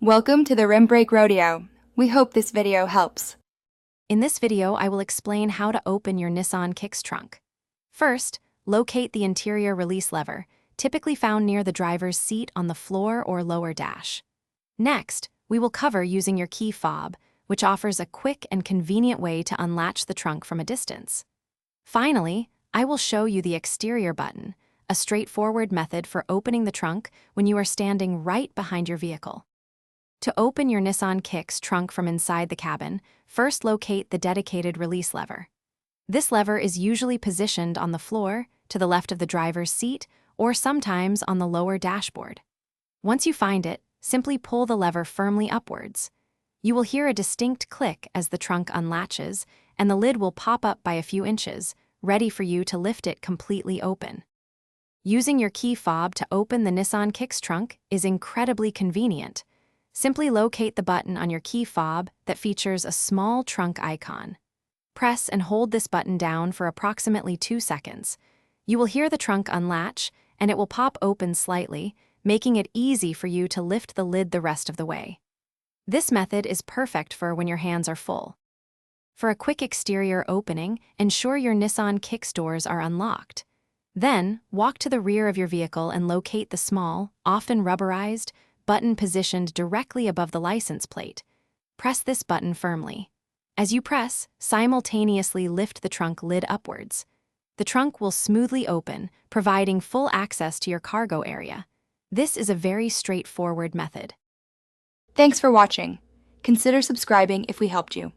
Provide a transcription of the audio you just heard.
Welcome to the Rim Brake Rodeo. We hope this video helps. In this video, I will explain how to open your Nissan Kicks trunk. First, locate the interior release lever, typically found near the driver's seat on the floor or lower dash. Next, we will cover using your key fob, which offers a quick and convenient way to unlatch the trunk from a distance. Finally, I will show you the exterior button, a straightforward method for opening the trunk when you are standing right behind your vehicle. To open your Nissan Kicks trunk from inside the cabin, first locate the dedicated release lever. This lever is usually positioned on the floor, to the left of the driver's seat, or sometimes on the lower dashboard. Once you find it, simply pull the lever firmly upwards. You will hear a distinct click as the trunk unlatches, and the lid will pop up by a few inches, ready for you to lift it completely open. Using your key fob to open the Nissan Kicks trunk is incredibly convenient. Simply locate the button on your key fob that features a small trunk icon. Press and hold this button down for approximately 2 seconds. You will hear the trunk unlatch, and it will pop open slightly, making it easy for you to lift the lid the rest of the way. This method is perfect for when your hands are full. For a quick exterior opening, ensure your Nissan Kicks doors are unlocked. Then, walk to the rear of your vehicle and locate the small, often rubberized, button positioned directly above the license plate. Press this button firmly. As you press, simultaneously lift the trunk lid upwards. The trunk will smoothly open, providing full access to your cargo area. This is a very straightforward method. Thanks for watching. Consider subscribing if we helped you.